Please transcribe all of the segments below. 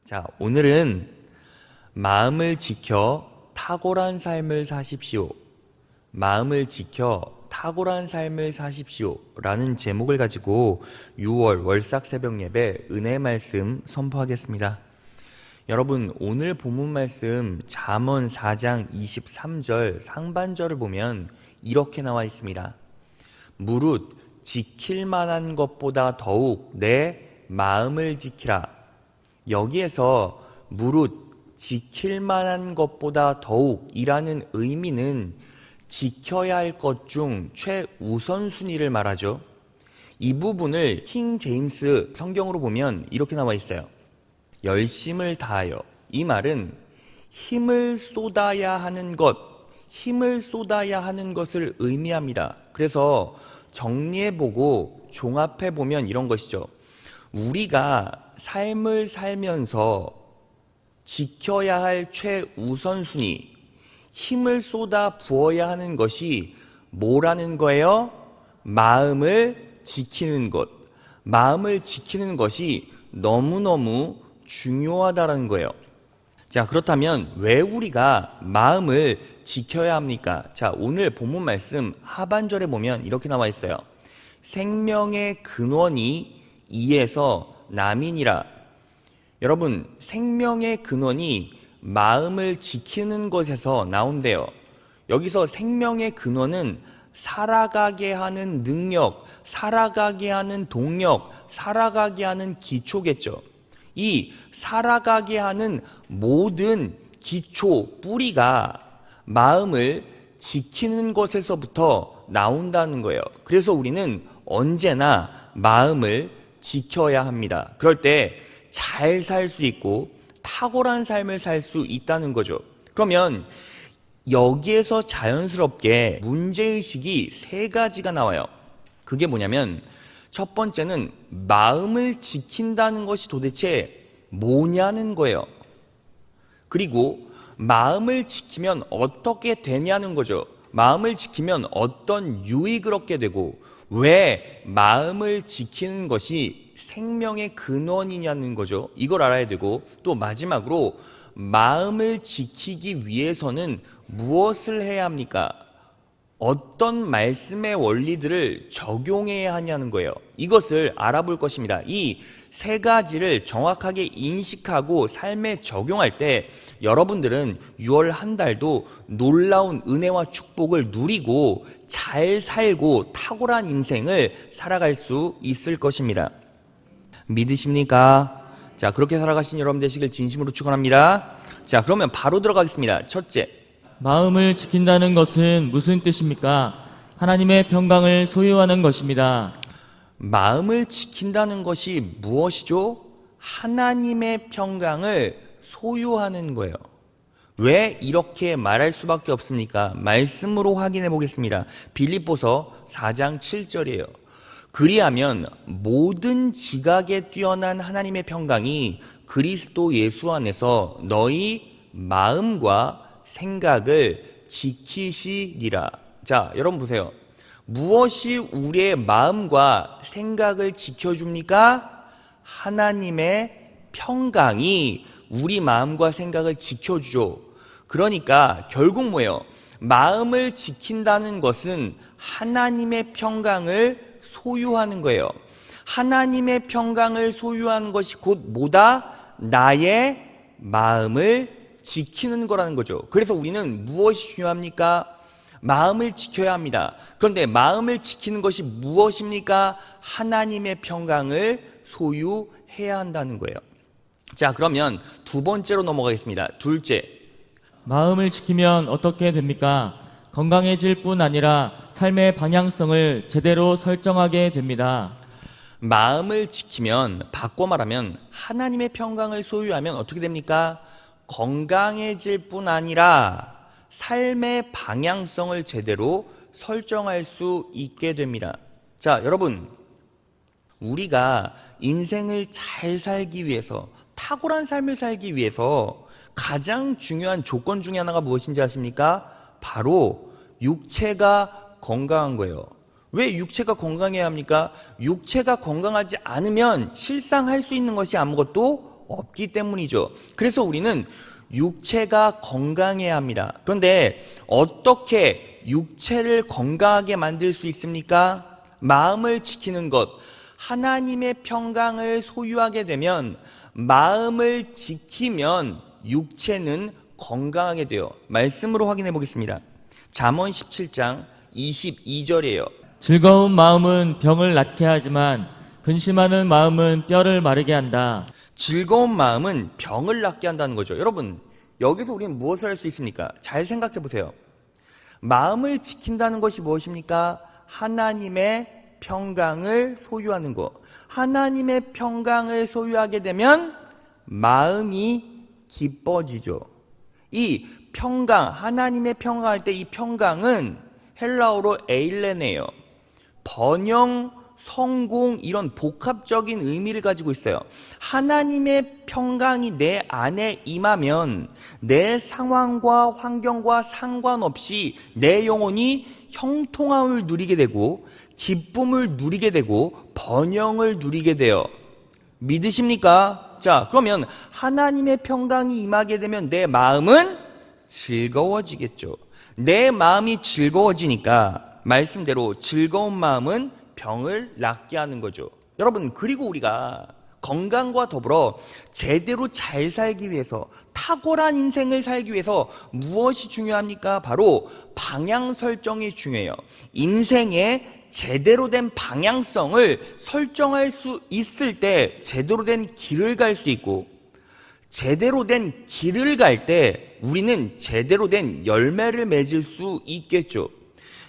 자, 오늘은 마음을 지켜 탁월한 삶을 사십시오. 마음을 지켜 탁월한 삶을 사십시오. 라는 제목을 가지고 6월 월삭 새벽 예배 은혜 말씀 선포하겠습니다. 여러분, 오늘 본문 말씀 잠언 4장 23절 상반절을 보면 이렇게 나와 있습니다. 무릇 지킬 만한 것보다 더욱 내 마음을 지키라. 여기에서 무릇 지킬 만한 것보다 더욱 이라는 의미는 지켜야 할 것 중 최우선순위를 말하죠. 이 부분을 킹 제임스 성경으로 보면 이렇게 나와 있어요. 열심을 다하여. 이 말은 힘을 쏟아야 하는 것을 의미합니다. 그래서 정리해보고 종합해보면 이런 것이죠. 우리가 삶을 살면서 지켜야 할 최우선순위, 힘을 쏟아 부어야 하는 것이 뭐라는 거예요? 마음을 지키는 것. 마음을 지키는 것이 너무너무 중요하다는 거예요. 자, 그렇다면 왜 우리가 마음을 지켜야 합니까? 자, 오늘 본문 말씀 하반절에 보면 이렇게 나와 있어요. 생명의 근원이 이에서 남이니라. 여러분, 생명의 근원이 마음을 지키는 것에서 나온대요. 여기서 생명의 근원은 살아가게 하는 능력, 살아가게 하는 동력, 살아가게 하는 기초겠죠. 이 살아가게 하는 모든 기초, 뿌리가 마음을 지키는 것에서부터 나온다는 거예요. 그래서 우리는 언제나 마음을 지켜야 합니다. 그럴 때 잘 살 수 있고 탁월한 삶을 살 수 있다는 거죠. 그러면 여기에서 자연스럽게 문제의식이 세 가지가 나와요. 그게 뭐냐면 첫 번째는 마음을 지킨다는 것이 도대체 뭐냐는 거예요. 그리고 마음을 지키면 어떻게 되냐는 거죠. 마음을 지키면 어떤 유익을 얻게 되고 왜 마음을 지키는 것이 생명의 근원이냐는 거죠. 이걸 알아야 되고 또 마지막으로 마음을 지키기 위해서는 무엇을 해야 합니까? 어떤 말씀의 원리들을 적용해야 하냐는 거예요. 이것을 알아볼 것입니다. 이 세 가지를 정확하게 인식하고 삶에 적용할 때 여러분들은 6월 한 달도 놀라운 은혜와 축복을 누리고 잘 살고 탁월한 인생을 살아갈 수 있을 것입니다. 믿으십니까? 자, 그렇게 살아가신 여러분 되시길 진심으로 축원합니다. 자, 그러면 바로 들어가겠습니다. 첫째, 마음을 지킨다는 것은 무슨 뜻입니까? 하나님의 평강을 소유하는 것입니다. 마음을 지킨다는 것이 무엇이죠? 하나님의 평강을 소유하는 거예요. 왜 이렇게 말할 수밖에 없습니까? 말씀으로 확인해 보겠습니다. 빌립보서 4장 7절이에요. 그리하면 모든 지각에 뛰어난 하나님의 평강이 그리스도 예수 안에서 너희 마음과 생각을 지키시리라. 자, 여러분 보세요. 무엇이 우리의 마음과 생각을 지켜줍니까? 하나님의 평강이 우리 마음과 생각을 지켜주죠. 그러니까 결국 뭐예요? 마음을 지킨다는 것은 하나님의 평강을 소유하는 거예요. 하나님의 평강을 소유하는 것이 곧 뭐다? 나의 마음을 지키는 거라는 거죠. 그래서 우리는 무엇이 중요합니까? 마음을 지켜야 합니다. 그런데 마음을 지키는 것이 무엇입니까? 하나님의 평강을 소유해야 한다는 거예요. 자, 그러면 두 번째로 넘어가겠습니다. 둘째, 마음을 지키면 어떻게 됩니까? 건강해질 뿐 아니라 삶의 방향성을 제대로 설정하게 됩니다. 마음을 지키면, 바꿔 말하면 하나님의 평강을 소유하면 어떻게 됩니까? 건강해질 뿐 아니라 삶의 방향성을 제대로 설정할 수 있게 됩니다. 자, 여러분, 우리가 인생을 잘 살기 위해서, 탁월한 삶을 살기 위해서 가장 중요한 조건 중에 하나가 무엇인지 아십니까? 바로 육체가 건강한 거예요. 왜 육체가 건강해야 합니까? 육체가 건강하지 않으면 실상 할 수 있는 것이 아무것도 없기 때문이죠. 그래서 우리는 육체가 건강해야 합니다. 그런데 어떻게 육체를 건강하게 만들 수 있습니까? 마음을 지키는 것. 하나님의 평강을 소유하게 되면, 마음을 지키면 육체는 건강하게 돼요. 말씀으로 확인해 보겠습니다. 잠언 17장 22절이에요. 즐거운 마음은 병을 낫게 하지만 근심하는 마음은 뼈를 마르게 한다. 즐거운 마음은 병을 낫게 한다는 거죠. 여러분, 여기서 우리는 무엇을 할 수 있습니까? 잘 생각해 보세요. 마음을 지킨다는 것이 무엇입니까? 하나님의 평강을 소유하는 것. 하나님의 평강을 소유하게 되면 마음이 기뻐지죠. 이 평강, 하나님의 평강할 때 이 평강은 헬라어로 에일레네예요. 번영, 성공, 이런 복합적인 의미를 가지고 있어요. 하나님의 평강이 내 안에 임하면 내 상황과 환경과 상관없이 내 영혼이 형통함을 누리게 되고 기쁨을 누리게 되고 번영을 누리게 돼요. 믿으십니까? 자, 그러면 하나님의 평강이 임하게 되면 내 마음은 즐거워지겠죠. 내 마음이 즐거워지니까 말씀대로 즐거운 마음은 병을 낫게 하는 거죠. 여러분, 그리고 우리가 건강과 더불어 제대로 잘 살기 위해서, 탁월한 인생을 살기 위해서 무엇이 중요합니까? 바로 방향 설정이 중요해요. 인생의 제대로 된 방향성을 설정할 수 있을 때 제대로 된 길을 갈 수 있고, 제대로 된 길을 갈 때 우리는 제대로 된 열매를 맺을 수 있겠죠.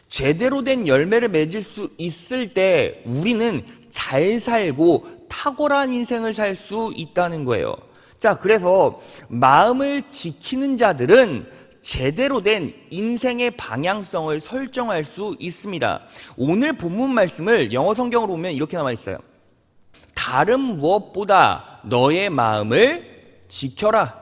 제대로 된 열매를 맺을 수 있을 때 우리는 잘 살고 탁월한 인생을 살 수 있다는 거예요. 자, 그래서 마음을 지키는 자들은 제대로 된 인생의 방향성을 설정할 수 있습니다. 오늘 본문 말씀을 영어 성경으로 보면 이렇게 나와 있어요. 다른 무엇보다 너의 마음을 지켜라.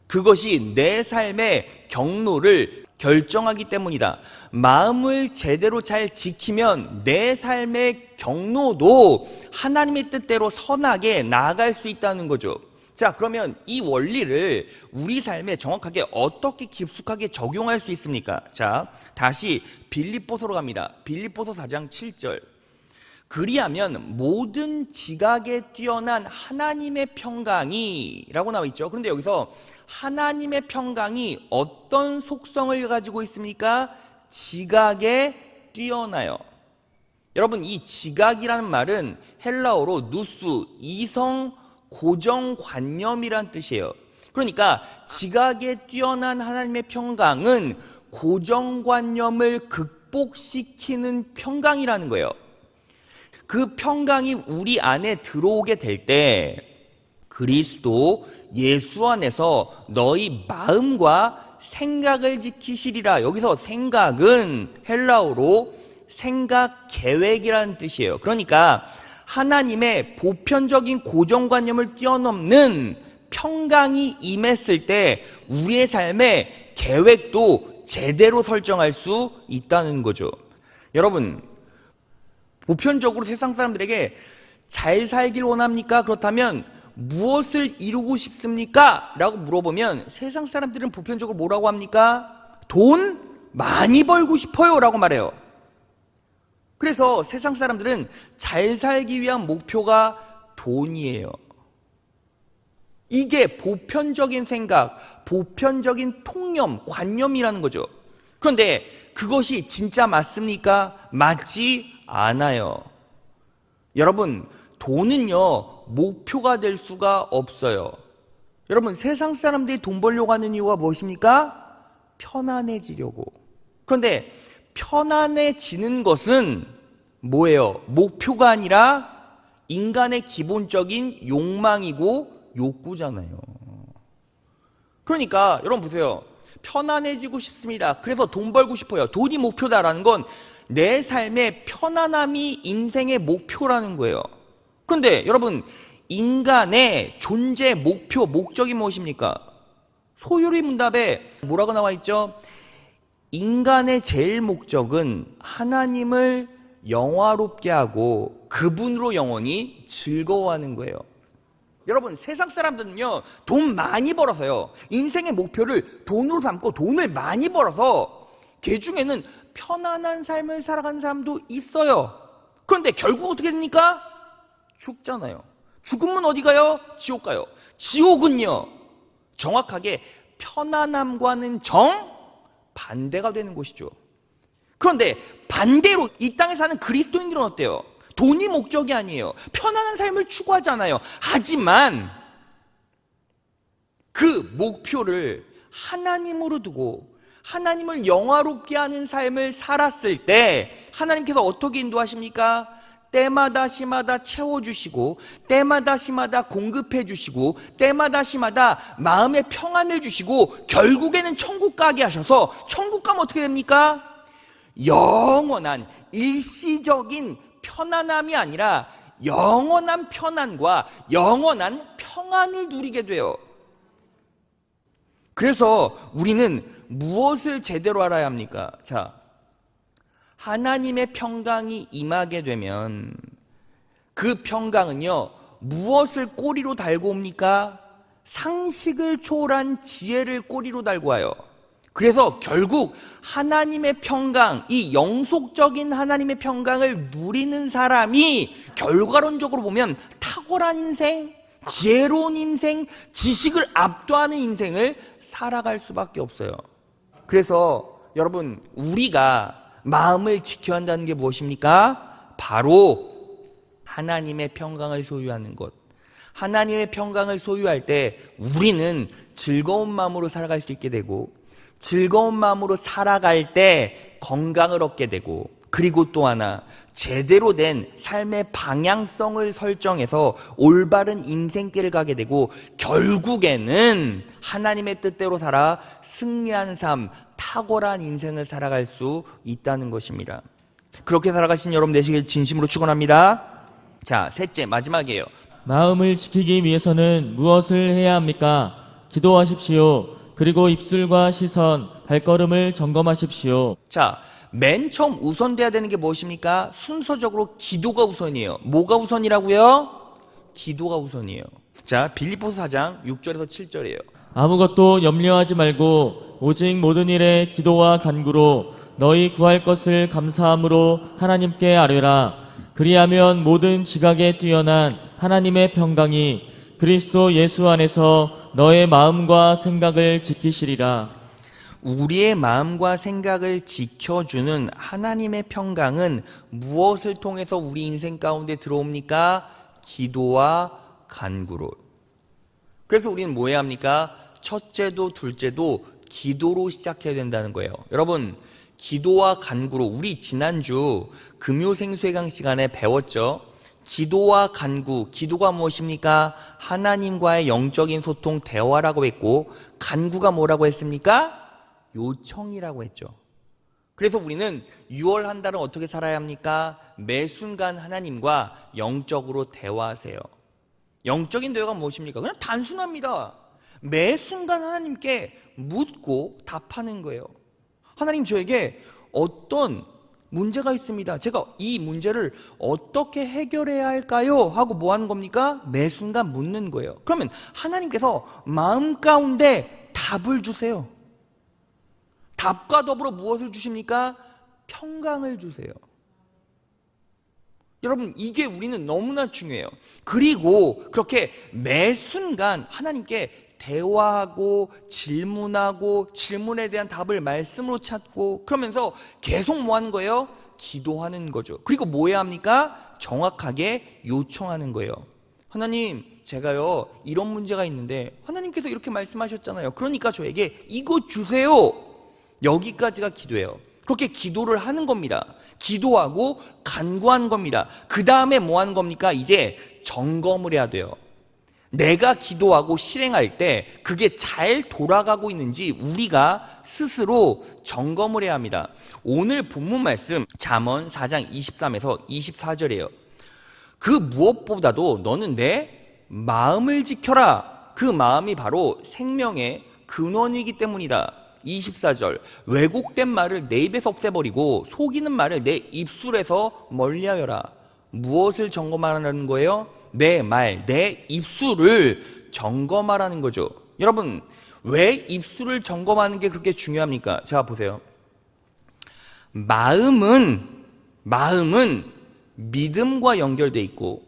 그것이 내 삶의 경로를 결정하기 때문이다. 마음을 제대로 잘 지키면 내 삶의 경로도 하나님의 뜻대로 선하게 나아갈 수 있다는 거죠. 자, 그러면 이 원리를 우리 삶에 정확하게 어떻게 깊숙하게 적용할 수 있습니까? 자, 다시 빌립보서로 갑니다. 빌립보서 4장 7절. 그리하면 모든 지각에 뛰어난 하나님의 평강이 라고 나와 있죠. 그런데 여기서 하나님의 평강이 어떤 속성을 가지고 있습니까? 지각에 뛰어나요. 여러분, 이 지각이라는 말은 헬라어로 누스, 이성 고정관념이란 뜻이에요. 그러니까 지각에 뛰어난 하나님의 평강은 고정관념을 극복시키는 평강이라는 거예요. 그 평강이 우리 안에 들어오게 될 때 그리스도 예수 안에서 너희 마음과 생각을 지키시리라. 여기서 생각은 헬라어로 생각 계획이라는 뜻이에요. 그러니까 하나님의 보편적인 고정관념을 뛰어넘는 평강이 임했을 때 우리의 삶의 계획도 제대로 설정할 수 있다는 거죠. 여러분, 보편적으로 세상 사람들에게 잘 살길 원합니까? 그렇다면 무엇을 이루고 싶습니까? 라고 물어보면 세상 사람들은 보편적으로 뭐라고 합니까? 돈 많이 벌고 싶어요 라고 말해요. 그래서 세상 사람들은 잘 살기 위한 목표가 돈이에요. 이게 보편적인 생각, 보편적인 통념, 관념이라는 거죠. 그런데 그것이 진짜 맞습니까? 맞지 않아요. 여러분, 돈은요, 목표가 될 수가 없어요. 여러분, 세상 사람들이 돈 벌려고 하는 이유가 무엇입니까? 편안해지려고. 그런데 편안해지는 것은 뭐예요? 목표가 아니라 인간의 기본적인 욕망이고 욕구잖아요. 그러니까 여러분 보세요. 편안해지고 싶습니다. 그래서 돈 벌고 싶어요. 돈이 목표다라는 건 내 삶의 편안함이 인생의 목표라는 거예요. 그런데 여러분, 인간의 존재 목표, 목적이 무엇입니까? 소요리 문답에 뭐라고 나와 있죠? 인간의 제일 목적은 하나님을 영화롭게 하고 그분으로 영원히 즐거워하는 거예요. 여러분, 세상 사람들은요, 돈 많이 벌어서요, 인생의 목표를 돈으로 삼고 돈을 많이 벌어서 그 중에는 편안한 삶을 살아가는 사람도 있어요. 그런데 결국 어떻게 됩니까? 죽잖아요. 죽으면 어디 가요? 지옥 가요. 지옥은요, 정확하게 편안함과는 정반대가 되는 곳이죠. 그런데 반대로 이 땅에 사는 그리스도인들은 어때요? 돈이 목적이 아니에요. 편안한 삶을 추구하잖아요. 하지만 그 목표를 하나님으로 두고 하나님을 영화롭게 하는 삶을 살았을 때 하나님께서 어떻게 인도하십니까? 때마다 시마다 채워주시고 때마다 시마다 공급해 주시고 때마다 시마다 마음의 평안을 주시고 결국에는 천국 가게 하셔서 천국 가면 어떻게 됩니까? 영원한 일시적인 편안함이 아니라 영원한 편안과 영원한 평안을 누리게 돼요. 그래서 우리는 무엇을 제대로 알아야 합니까? 자, 하나님의 평강이 임하게 되면 그 평강은요, 무엇을 꼬리로 달고 옵니까? 상식을 초월한 지혜를 꼬리로 달고 와요. 그래서 결국 하나님의 평강, 이 영속적인 하나님의 평강을 누리는 사람이 결과론적으로 보면 탁월한 인생, 지혜로운 인생, 지식을 압도하는 인생을 살아갈 수밖에 없어요. 그래서 여러분, 우리가 마음을 지켜야 한다는 게 무엇입니까? 바로 하나님의 평강을 소유하는 것. 하나님의 평강을 소유할 때 우리는 즐거운 마음으로 살아갈 수 있게 되고, 즐거운 마음으로 살아갈 때 건강을 얻게 되고, 그리고 또 하나, 제대로 된 삶의 방향성을 설정해서 올바른 인생길을 가게 되고, 결국에는 하나님의 뜻대로 살아 승리한 삶, 탁월한 인생을 살아갈 수 있다는 것입니다. 그렇게 살아가신 여러분 되시길 진심으로 축원합니다. 자, 셋째, 마지막이에요. 마음을 지키기 위해서는 무엇을 해야 합니까? 기도하십시오. 그리고 입술과 시선, 발걸음을 점검하십시오. 자, 맨 처음 우선돼야 되는 게 무엇입니까? 순서적으로 기도가 우선이에요. 뭐가 우선이라고요? 기도가 우선이에요. 자, 빌립보서 4장 6절에서 7절이에요. 아무것도 염려하지 말고 오직 모든 일에 기도와 간구로 너희 구할 것을 감사함으로 하나님께 아뢰라. 그리하면 모든 지각에 뛰어난 하나님의 평강이 그리스도 예수 안에서 너의 마음과 생각을 지키시리라. 우리의 마음과 생각을 지켜주는 하나님의 평강은 무엇을 통해서 우리 인생 가운데 들어옵니까? 기도와 간구로. 그래서 우리는 뭐 해야 합니까? 첫째도 둘째도 기도로 시작해야 된다는 거예요. 여러분, 기도와 간구로 우리 지난주 금요생수회강 시간에 배웠죠? 기도와 간구, 기도가 무엇입니까? 하나님과의 영적인 소통, 대화라고 했고, 간구가 뭐라고 했습니까? 요청이라고 했죠. 그래서 우리는 6월 한 달은 어떻게 살아야 합니까? 매 순간 하나님과 영적으로 대화하세요. 영적인 대화가 무엇입니까? 그냥 단순합니다. 매 순간 하나님께 묻고 답하는 거예요. 하나님, 저에게 어떤 문제가 있습니다. 제가 이 문제를 어떻게 해결해야 할까요? 하고 뭐 하는 겁니까? 매 순간 묻는 거예요. 그러면 하나님께서 마음 가운데 답을 주세요. 답과 더불어 무엇을 주십니까? 평강을 주세요. 여러분, 이게 우리는 너무나 중요해요. 그리고 그렇게 매 순간 하나님께 대화하고 질문하고 질문에 대한 답을 말씀으로 찾고, 그러면서 계속 뭐 하는 거예요? 기도하는 거죠. 그리고 뭐 해야 합니까? 정확하게 요청하는 거예요. 하나님, 제가요 이런 문제가 있는데 하나님께서 이렇게 말씀하셨잖아요. 그러니까 저에게 이거 주세요. 여기까지가 기도예요. 그렇게 기도를 하는 겁니다. 기도하고 간구하는 겁니다. 그 다음에 뭐 하는 겁니까? 이제 점검을 해야 돼요. 내가 기도하고 실행할 때 그게 잘 돌아가고 있는지 우리가 스스로 점검을 해야 합니다. 오늘 본문 말씀 잠언 4장 23에서 24절이에요. 그 무엇보다도 너는 내 마음을 지켜라. 그 마음이 바로 생명의 근원이기 때문이다. 24절, 왜곡된 말을 내 입에서 없애버리고 속이는 말을 내 입술에서 멀리하여라. 무엇을 점검하라는 거예요? 내 말, 내 입술을 점검하라는 거죠. 여러분, 왜 입술을 점검하는 게 그렇게 중요합니까? 자, 보세요. 마음은 믿음과 연결돼 있고,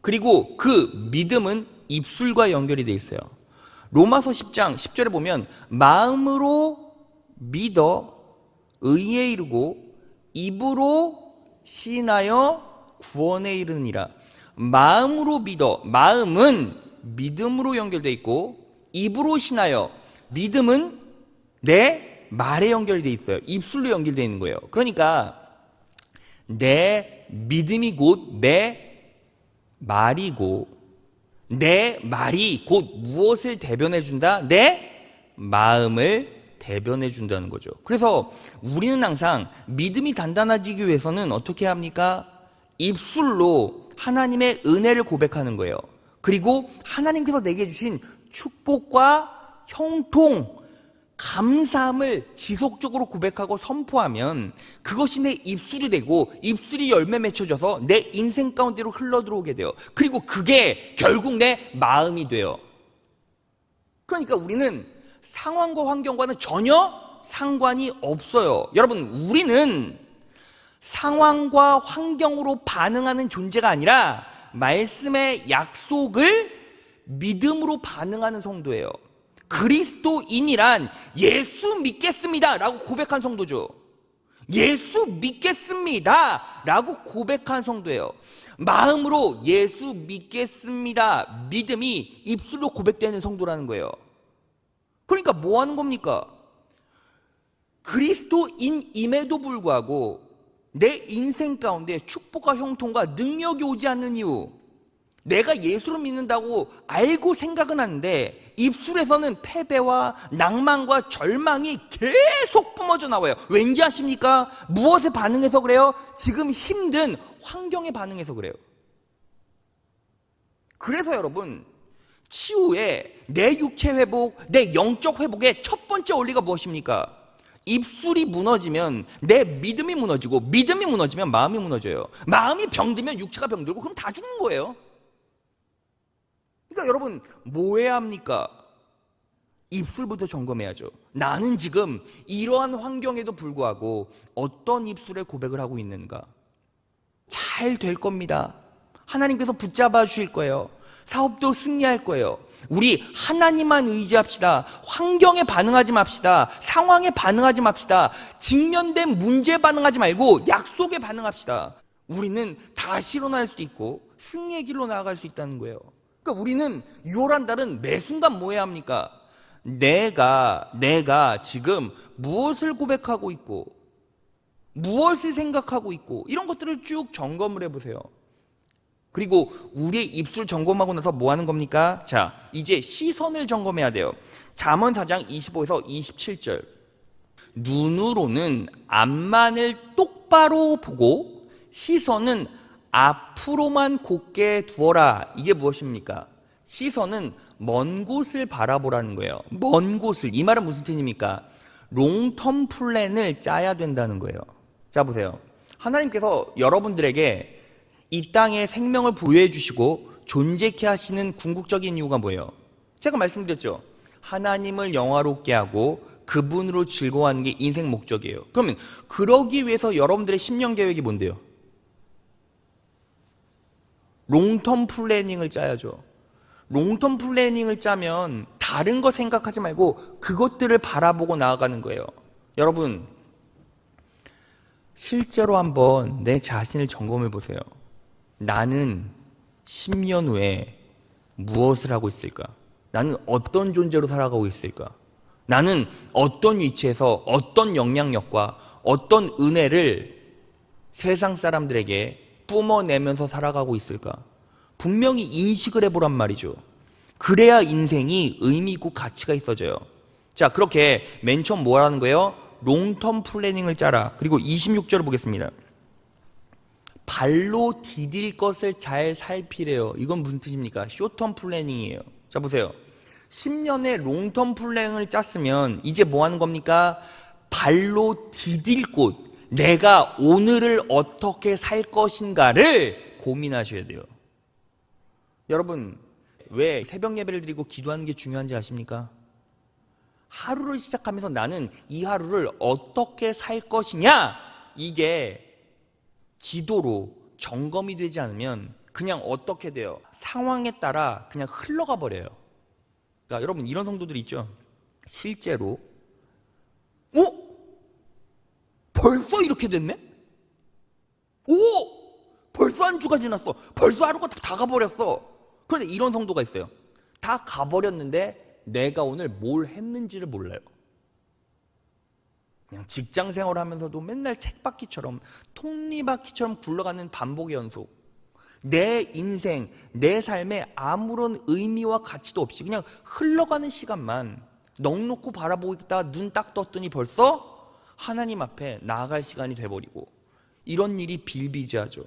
그리고 그 믿음은 입술과 연결이 돼 있어요. 로마서 10장 10절에 보면 마음으로 믿어 의에 이르고 입으로 시인하여 구원에 이르느니라. 마음으로 믿어, 마음은 믿음으로 연결돼 있고, 입으로 시인하여, 믿음은 내 말에 연결돼 있어요. 입술로 연결돼 있는 거예요. 그러니까 내 믿음이 곧 내 말이고, 내 말이 곧 무엇을 대변해 준다? 내 마음을 대변해 준다는 거죠. 그래서 우리는 항상 믿음이 단단해지기 위해서는 어떻게 합니까? 입술로 하나님의 은혜를 고백하는 거예요. 그리고 하나님께서 내게 주신 축복과 형통, 감사함을 지속적으로 고백하고 선포하면 그것이 내 입술이 되고, 입술이 열매 맺혀져서 내 인생 가운데로 흘러들어오게 돼요. 그리고 그게 결국 내 마음이 돼요. 그러니까 우리는 상황과 환경과는 전혀 상관이 없어요. 여러분, 우리는 상황과 환경으로 반응하는 존재가 아니라 말씀의 약속을 믿음으로 반응하는 성도예요. 그리스도인이란 예수 믿겠습니다 라고 고백한 성도죠. 예수 믿겠습니다 라고 고백한 성도예요. 마음으로 예수 믿겠습니다 믿음이 입술로 고백되는 성도라는 거예요. 그러니까 뭐 하는 겁니까? 그리스도인임에도 불구하고 내 인생 가운데 축복과 형통과 능력이 오지 않는 이유, 내가 예수를 믿는다고 알고 생각은 하는데 입술에서는 패배와 낭만과 절망이 계속 뿜어져 나와요. 왠지 아십니까? 무엇에 반응해서 그래요? 지금 힘든 환경에 반응해서 그래요. 그래서 여러분, 치유에 내 육체 회복, 내 영적 회복의 첫 번째 원리가 무엇입니까? 입술이 무너지면 내 믿음이 무너지고, 믿음이 무너지면 마음이 무너져요. 마음이 병들면 육체가 병들고, 그럼 다 죽는 거예요. 그러니까 여러분, 뭐 해야 합니까? 입술부터 점검해야죠. 나는 지금 이러한 환경에도 불구하고 어떤 입술의 고백을 하고 있는가? 잘 될 겁니다. 하나님께서 붙잡아 주실 거예요. 사업도 승리할 거예요. 우리 하나님만 의지합시다. 환경에 반응하지 맙시다. 상황에 반응하지 맙시다. 직면된 문제에 반응하지 말고 약속에 반응합시다. 우리는 다시 일어날 수 있고 승리의 길로 나아갈 수 있다는 거예요. 그러니까 우리는 6월 한 달은 매 순간 뭐 해야 합니까? 내가 지금 무엇을 고백하고 있고 무엇을 생각하고 있고 이런 것들을 쭉 점검을 해보세요. 그리고 우리의 입술 점검하고 나서 뭐 하는 겁니까? 자, 이제 시선을 점검해야 돼요. 잠언 4장 25에서 27절. 눈으로는 앞만을 똑바로 보고 시선은 앞으로만 곧게 두어라. 이게 무엇입니까? 시선은 먼 곳을 바라보라는 거예요. 먼 곳을. 이 말은 무슨 뜻입니까? 롱텀 플랜을 짜야 된다는 거예요. 자, 보세요. 하나님께서 여러분들에게 이 땅에 생명을 부여해 주시고 존재케 하시는 궁극적인 이유가 뭐예요? 제가 말씀드렸죠. 하나님을 영화롭게 하고 그분으로 즐거워하는 게 인생 목적이에요. 그러면 그러기 위해서 여러분들의 10년 계획이 뭔데요? 롱텀 플래닝을 짜야죠. 롱텀 플래닝을 짜면 다른 거 생각하지 말고 그것들을 바라보고 나아가는 거예요. 여러분, 실제로 한번 내 자신을 점검해 보세요. 나는 10년 후에 무엇을 하고 있을까? 나는 어떤 존재로 살아가고 있을까? 나는 어떤 위치에서 어떤 영향력과 어떤 은혜를 세상 사람들에게 뿜어내면서 살아가고 있을까? 분명히 인식을 해보란 말이죠. 그래야 인생이 의미 있고 가치가 있어져요. 자, 그렇게 맨 처음 뭐 하는 거예요? 롱텀 플래닝을 짜라. 그리고 26절을 보겠습니다. 발로 디딜 것을 잘 살피래요. 이건 무슨 뜻입니까? 쇼텀 플래닝이에요. 자, 보세요. 10년의 롱텀 플랜을 짰으면 이제 뭐 하는 겁니까? 발로 디딜 곳, 내가 오늘을 어떻게 살 것인가를 고민하셔야 돼요. 여러분, 왜 새벽 예배를 드리고 기도하는 게 중요한지 아십니까? 하루를 시작하면서 나는 이 하루를 어떻게 살 것이냐, 이게 기도로 점검이 되지 않으면 그냥 어떻게 돼요? 상황에 따라 그냥 흘러가 버려요. 그러니까 여러분, 이런 성도들이 있죠. 실제로 벌써 이렇게 됐네? 벌써 한 주가 지났어. 벌써 하루가 다 가버렸어. 그런데 이런 성도가 있어요. 다 가버렸는데 내가 오늘 뭘 했는지를 몰라요. 그냥 직장 생활하면서도 맨날 책바퀴처럼, 톱니바퀴처럼 굴러가는 반복의 연속. 내 인생, 내 삶에 아무런 의미와 가치도 없이 그냥 흘러가는 시간만 넋놓고 바라보고 있다가 눈 딱 떴더니 벌써 하나님 앞에 나아갈 시간이 돼버리고, 이런 일이 빌비지하죠.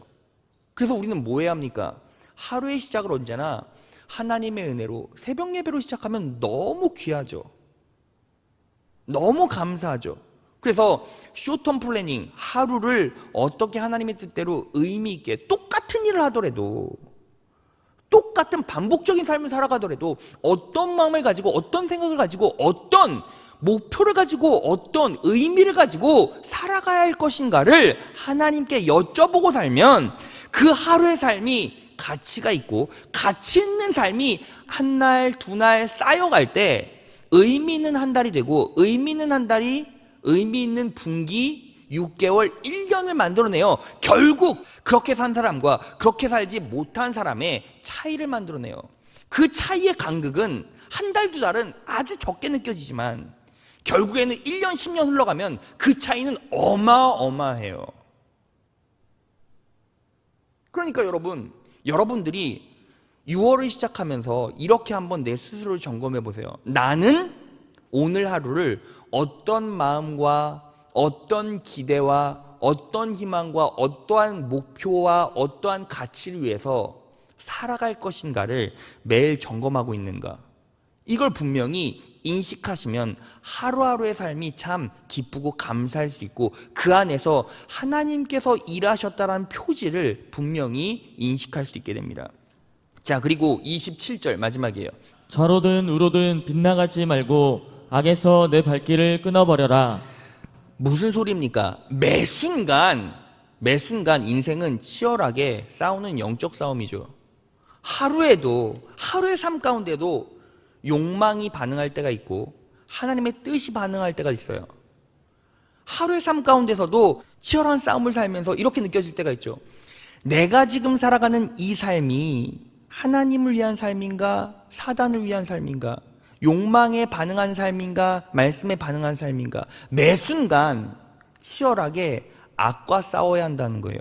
그래서 우리는 뭐 해야 합니까? 하루의 시작을 언제나 하나님의 은혜로 새벽 예배로 시작하면 너무 귀하죠. 너무 감사하죠. 그래서 쇼텀 플래닝, 하루를 어떻게 하나님의 뜻대로 의미 있게 똑같은 일을 하더라도, 똑같은 반복적인 삶을 살아가더라도 어떤 마음을 가지고, 어떤 생각을 가지고, 어떤 목표를 가지고, 어떤 의미를 가지고 살아가야 할 것인가를 하나님께 여쭤보고 살면 그 하루의 삶이 가치가 있고, 가치 있는 삶이 한 날, 두 날 쌓여갈 때 의미 있는 한 달이 되고, 의미 있는 한 달이 의미 있는 분기, 6개월, 1년을 만들어내요. 결국 그렇게 산 사람과 그렇게 살지 못한 사람의 차이를 만들어내요. 그 차이의 간극은 한 달, 두 달은 아주 적게 느껴지지만 결국에는 1년, 10년 흘러가면 그 차이는 어마어마해요. 그러니까 여러분들이 6월을 시작하면서 이렇게 한번 내 스스로를 점검해 보세요. 나는 오늘 하루를 어떤 마음과 어떤 기대와 어떤 희망과 어떠한 목표와 어떠한 가치를 위해서 살아갈 것인가를 매일 점검하고 있는가? 이걸 분명히 인식하시면 하루하루의 삶이 참 기쁘고 감사할 수 있고, 그 안에서 하나님께서 일하셨다라는 표지를 분명히 인식할 수 있게 됩니다. 자, 그리고 27절 마지막이에요. 좌로든 우로든 빗나가지 말고 악에서 내 발길을 끊어버려라. 무슨 소리입니까? 매 순간 인생은 치열하게 싸우는 영적 싸움이죠. 하루의 삶 가운데도 욕망이 반응할 때가 있고 하나님의 뜻이 반응할 때가 있어요. 하루의 삶 가운데서도 치열한 싸움을 살면서 이렇게 느껴질 때가 있죠. 내가 지금 살아가는 이 삶이 하나님을 위한 삶인가, 사단을 위한 삶인가, 욕망에 반응한 삶인가, 말씀에 반응한 삶인가. 매 순간 치열하게 악과 싸워야 한다는 거예요.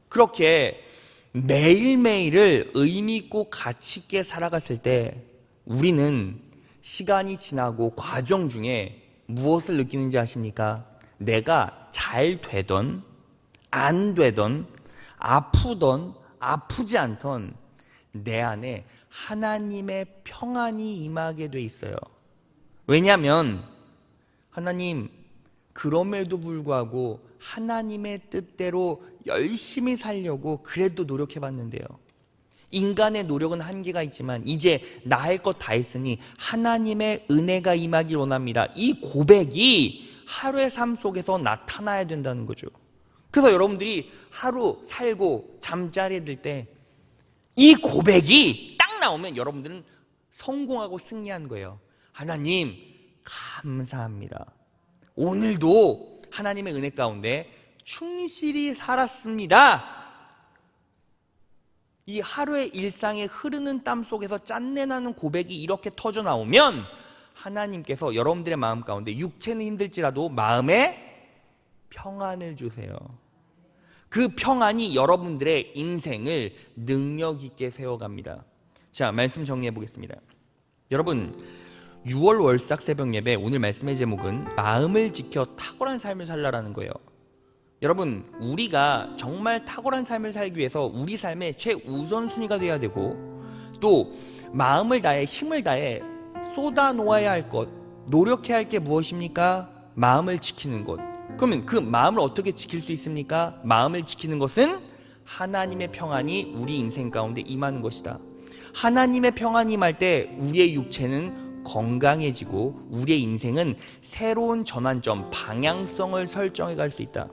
그렇게 매일매일을 의미 있고 가치 있게 살아갔을 때 우리는 시간이 지나고 과정 중에 무엇을 느끼는지 아십니까? 내가 잘 되던 안 되던, 아프던 아프지 않던 내 안에 하나님의 평안이 임하게 돼 있어요. 왜냐하면 하나님, 그럼에도 불구하고 하나님의 뜻대로 열심히 살려고 그래도 노력해봤는데요. 인간의 노력은 한계가 있지만 이제 나 할 것 다 했으니 하나님의 은혜가 임하길 원합니다. 이 고백이 하루의 삶 속에서 나타나야 된다는 거죠. 그래서 여러분들이 하루 살고 잠자리에 들 때 이 고백이 딱 나오면 여러분들은 성공하고 승리한 거예요. 하나님 감사합니다. 오늘도 하나님의 은혜 가운데 충실히 살았습니다. 이 하루의 일상에 흐르는 땀 속에서 짠내나는 고백이 이렇게 터져 나오면 하나님께서 여러분들의 마음 가운데 육체는 힘들지라도 마음에 평안을 주세요. 그 평안이 여러분들의 인생을 능력 있게 세워갑니다. 자, 말씀 정리해 보겠습니다. 여러분, 6월 월삭 새벽 예배 오늘 말씀의 제목은 마음을 지켜 탁월한 삶을 살라라는 거예요. 여러분, 우리가 정말 탁월한 삶을 살기 위해서 우리 삶의 최우선순위가 돼야 되고, 또 마음을 다해 힘을 다해 쏟아 놓아야 할 것, 노력해야 할 게 무엇입니까? 마음을 지키는 것. 그러면 그 마음을 어떻게 지킬 수 있습니까? 마음을 지키는 것은 하나님의 평안이 우리 인생 가운데 임하는 것이다. 하나님의 평안이 임할 때 우리의 육체는 건강해지고 우리의 인생은 새로운 전환점, 방향성을 설정해 갈 수 있다.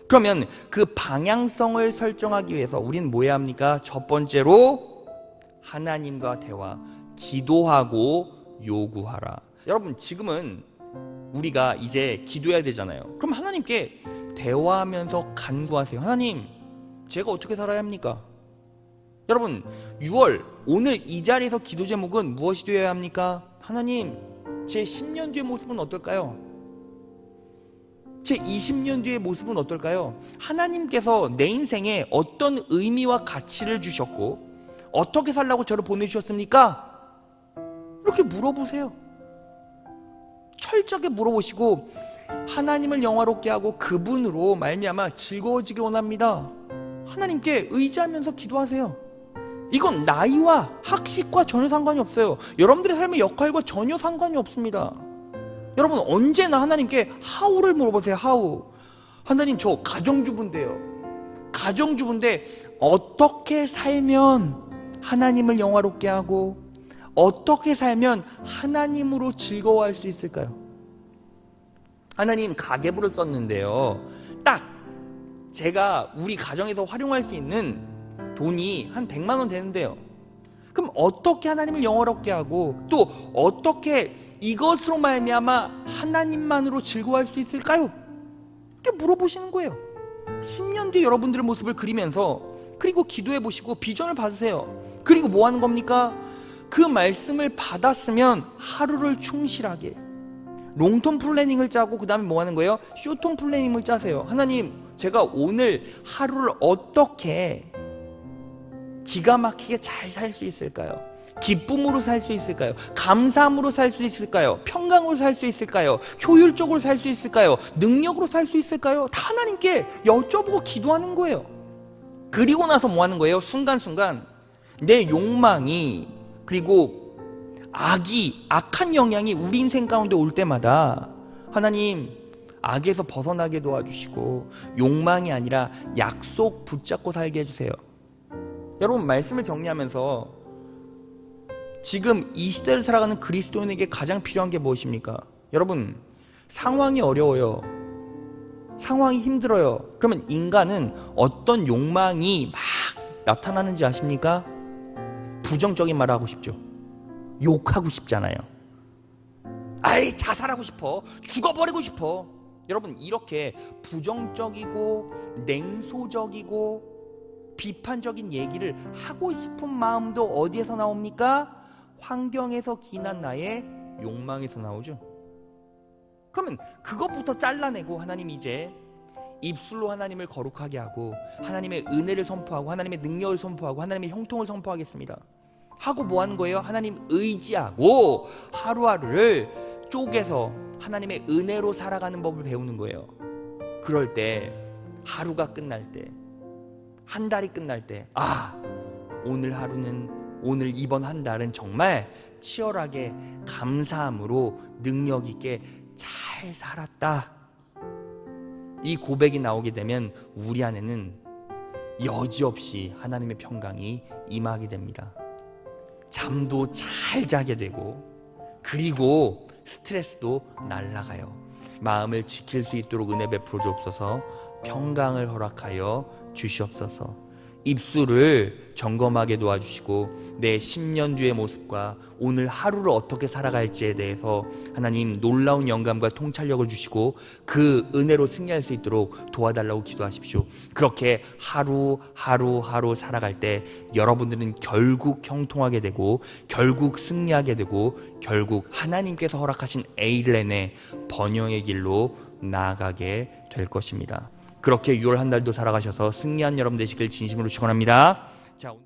그러면 그 방향성을 설정하기 위해서 우리는 뭐 해야 합니까? 첫 번째로 하나님과 대화, 기도하고 요구하라. 여러분, 지금은 우리가 이제 기도해야 되잖아요. 그럼 하나님께 대화하면서 간구하세요. 하나님, 제가 어떻게 살아야 합니까? 여러분, 6월 오늘 이 자리에서 기도 제목은 무엇이 되어야 합니까? 하나님, 제 10년 뒤의 모습은 어떨까요? 제 20년 뒤의 모습은 어떨까요? 하나님께서 내 인생에 어떤 의미와 가치를 주셨고 어떻게 살라고 저를 보내주셨습니까? 이렇게 물어보세요. 철저하게 물어보시고 하나님을 영화롭게 하고 그분으로 말미암아 즐거워지길 원합니다. 하나님께 의지하면서 기도하세요. 이건 나이와 학식과 전혀 상관이 없어요. 여러분들의 삶의 역할과 전혀 상관이 없습니다. 여러분, 언제나 하나님께 하우를 물어보세요. 하우. 하나님, 저 가정주부인데요. 가정주부인데 어떻게 살면 하나님을 영화롭게 하고 어떻게 살면 하나님으로 즐거워할 수 있을까요? 하나님, 가계부를 썼는데요, 딱 제가 우리 가정에서 활용할 수 있는 돈이 한 100만 원 되는데요, 그럼 어떻게 하나님을 영화롭게 하고 또 어떻게 이것으로 말미암아 하나님만으로 즐거워할 수 있을까요? 이렇게 물어보시는 거예요. 10년 뒤 여러분들의 모습을 그리면서, 그리고 기도해 보시고 비전을 받으세요. 그리고 뭐 하는 겁니까? 그 말씀을 받았으면 하루를 충실하게 롱텀 플래닝을 짜고 그 다음에 뭐 하는 거예요? 숏텀 플래닝을 짜세요. 하나님, 제가 오늘 하루를 어떻게 기가 막히게 잘 살 수 있을까요? 기쁨으로 살 수 있을까요? 감사함으로 살 수 있을까요? 평강으로 살 수 있을까요? 효율적으로 살 수 있을까요? 능력으로 살 수 있을까요? 다 하나님께 여쭤보고 기도하는 거예요. 그리고 나서 뭐 하는 거예요? 순간순간 내 욕망이, 그리고 악한 영향이 우리 인생 가운데 올 때마다 하나님, 악에서 벗어나게 도와주시고 욕망이 아니라 약속 붙잡고 살게 해주세요. 여러분, 말씀을 정리하면서 지금 이 시대를 살아가는 그리스도인에게 가장 필요한 게 무엇입니까? 여러분, 상황이 어려워요. 상황이 힘들어요. 그러면 인간은 어떤 욕망이 막 나타나는지 아십니까? 부정적인 말을 하고 싶죠. 욕하고 싶잖아요. 아이, 자살하고 싶어. 죽어버리고 싶어. 여러분, 이렇게 부정적이고 냉소적이고 비판적인 얘기를 하고 싶은 마음도 어디에서 나옵니까? 환경에서 기난 나의 욕망에서 나오죠. 그러면 그것부터 잘라내고, 하나님, 이제 입술로 하나님을 거룩하게 하고 하나님의 은혜를 선포하고 하나님의 능력을 선포하고 하나님의 형통을 선포하겠습니다 하고 뭐 하는 거예요? 하나님 의지하고 하루하루를 쪼개서 하나님의 은혜로 살아가는 법을 배우는 거예요. 그럴 때 하루가 끝날 때, 한 달이 끝날 때, 오늘 하루는, 오늘 이번 한 달은 정말 치열하게 감사함으로 능력 있게 잘 살았다, 이 고백이 나오게 되면 우리 안에는 여지없이 하나님의 평강이 임하게 됩니다. 잠도 잘 자게 되고, 그리고 스트레스도 날아가요. 마음을 지킬 수 있도록 은혜 베풀어 주옵소서. 평강을 허락하여 주시옵소서. 입술을 점검하게 도와주시고 내 10년 뒤의 모습과 오늘 하루를 어떻게 살아갈지에 대해서 하나님 놀라운 영감과 통찰력을 주시고 그 은혜로 승리할 수 있도록 도와달라고 기도하십시오. 그렇게 하루 살아갈 때 여러분들은 결국 형통하게 되고 결국 승리하게 되고 결국 하나님께서 허락하신 에일렌의 번영의 길로 나아가게 될 것입니다. 그렇게 6월 한 달도 살아가셔서 승리한 여러분 되시길 진심으로 축원합니다. 자, 오늘